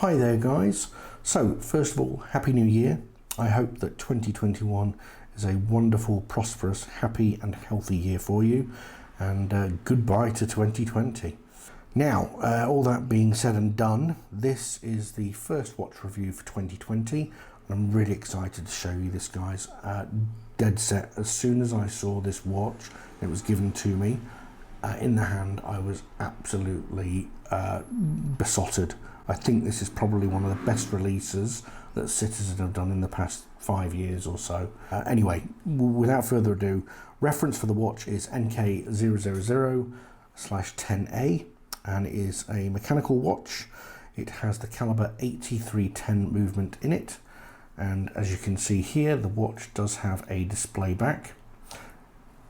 Hi there guys. So first of all, Happy New Year. I hope that 2021 is a wonderful, prosperous, happy and healthy year for you, and goodbye to 2020. Now, all that being said and done, this is the first watch review for 2020 and I'm really excited to show you this, guys. Dead set, as soon as I saw this watch, it was given to me in the hand, I was absolutely besotted. I think this is probably one of the best releases that Citizen have done in the past 5 years or so. Anyway, without further ado, reference for the watch is NK0000/10A and it is a mechanical watch. It has the calibre 8310 movement in it, and as you can see here, the watch does have a display back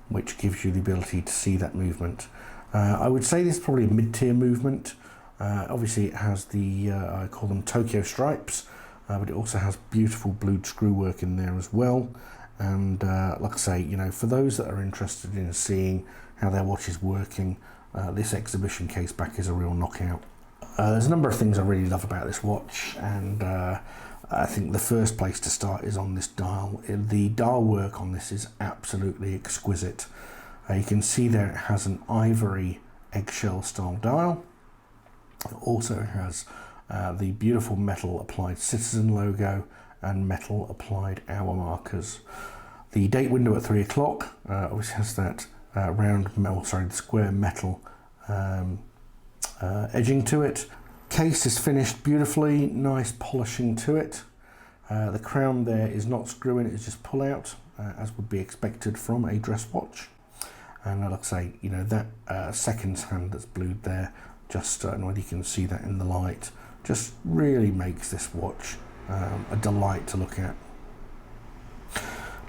which gives you the ability to see that movement. I would say this is probably a mid-tier movement. Obviously it has the, I call them Tokyo stripes, but it also has beautiful blued screw work in there as well. And like I say, you know, for those that are interested in seeing how their watch is working, this exhibition case back is a real knockout. There's a number of things I really love about this watch, and I think the first place to start is on this dial. The dial work on this is absolutely exquisite. You can see there it has an ivory eggshell style dial. It also has the beautiful metal applied Citizen logo and metal applied hour markers. The date window at 3 o'clock obviously has that the square metal edging to it. Case is finished beautifully, nice polishing to it. The crown there is not screw in, it's just pull out, as would be expected from a dress watch. And like I say, you know, that seconds hand that's blued there, just and whether you can see that in the light, just really makes this watch a delight to look at.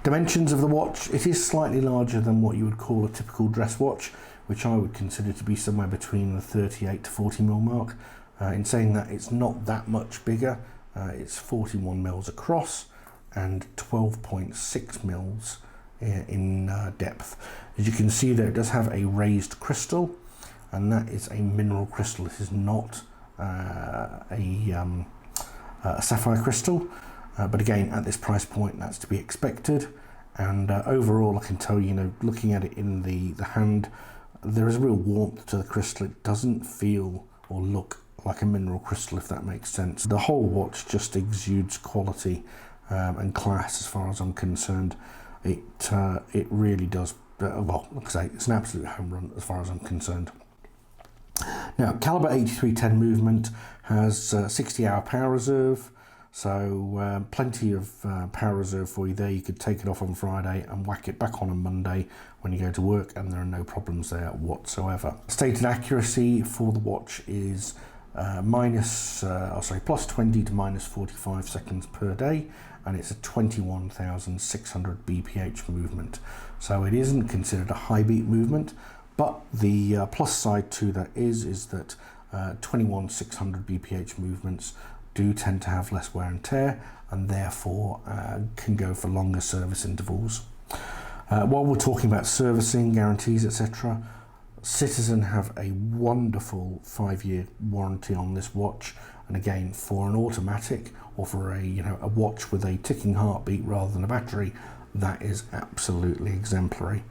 Dimensions of the watch, it is slightly larger than what you would call a typical dress watch, which I would consider to be somewhere between the 38 to 40 mil mark. In saying that, it's not that much bigger. It's 41 mils across and 12.6 mils in depth. As you can see there, it does have a raised crystal, and that is a mineral crystal. This is not a sapphire crystal, but again, at this price point, that's to be expected. And overall, I can tell you, know, looking at it in the hand, there is a real warmth to the crystal. It doesn't feel or look like a mineral crystal, if that makes sense. The whole watch just exudes quality and class as far as I'm concerned. It really does. Well, like I say, it's an absolute home run as far as I'm concerned. Now, calibre 8310 movement has 60-hour power reserve, so plenty of power reserve for you there. You could take it off on Friday and whack it back on Monday when you go to work, and there are no problems there whatsoever. Stated accuracy for the watch is plus 20 to minus 45 seconds per day, and it's a 21,600 bph movement, so it isn't considered a high beat movement. But the plus side to that is that 21,600 bph movements do tend to have less wear and tear, and therefore can go for longer service intervals. While we're talking about servicing, guarantees, etc., Citizen have a wonderful 5-year warranty on this watch, and again, for an automatic or for a watch with a ticking heartbeat rather than a battery, that is absolutely exemplary.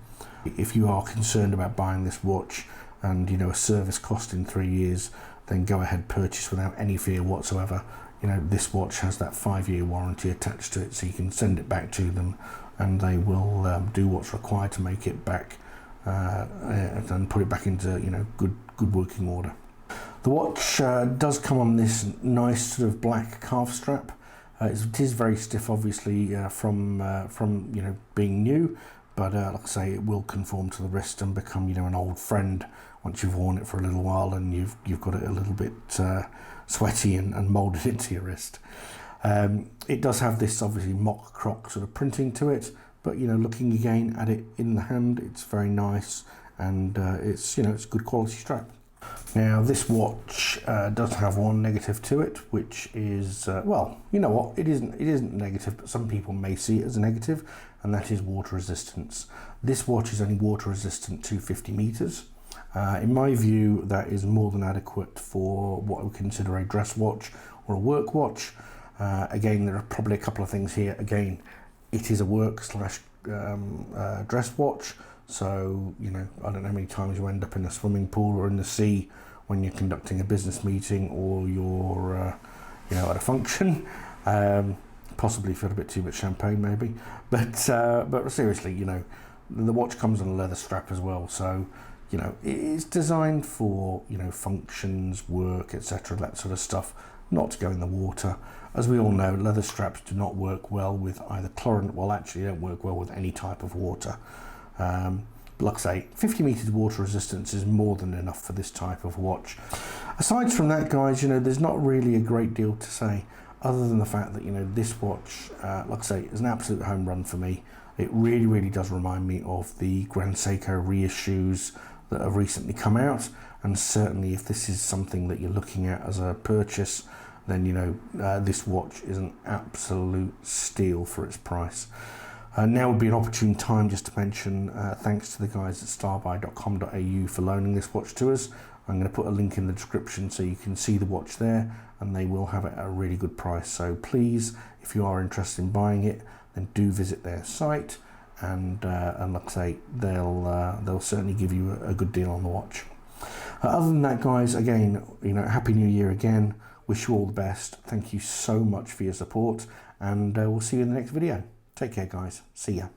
If you are concerned about buying this watch and a service cost in 3 years, then go ahead, purchase without any fear whatsoever. This watch has that 5-year warranty attached to it, so you can send it back to them and they will do what's required to make it back and put it back into good working order. The watch does come on this nice sort of black calf strap. It is very stiff, obviously, from being new, but like I say, it will conform to the wrist and become an old friend once you've worn it for a little while and you've got it a little bit sweaty and moulded into your wrist. It does have this obviously mock croc sort of printing to it, but looking again at it in the hand, it's very nice, and it's it's good quality strap. Now this watch does have one negative to it, which is well, you know what, it isn't negative, but some people may see it as a negative, and that is water resistance. This watch is only water resistant to 50 meters. In my view, that is more than adequate for what I would consider a dress watch or a work watch. Again, there are probably a couple of things here. Again, it is a work slash dress watch, so you know, I don't know how many times you end up in a swimming pool or in the sea when you're conducting a business meeting or you're you know, at a function. Possibly filled a bit too much champagne maybe, but seriously, you know, the watch comes on a leather strap as well, so you know, it is designed for, you know, functions, work, etc., that sort of stuff, not to go in the water. As we all know, leather straps do not work well with either chlorine, well actually they don't work well with any type of water. Like I say, 50 meters water resistance is more than enough for this type of watch. Aside from that, guys, you know, there's not really a great deal to say other than the fact that, you know, this watch, like I say, is an absolute home run for me. It really, really does remind me of the Grand Seiko reissues that have recently come out, and certainly if this is something that you're looking at as a purchase, then you know, this watch is an absolute steal for its price. Now would be an opportune time just to mention thanks to the guys at starbuy.com.au for loaning this watch to us. I'm going to put a link in the description so you can see the watch there, and they will have it at a really good price. So please, if you are interested in buying it, then do visit their site, and like I say, they'll certainly give you a good deal on the watch. Other than that, guys, again, you know, Happy New Year again. Wish you all the best. Thank you so much for your support, and we'll see you in the next video. Take care, guys. See ya.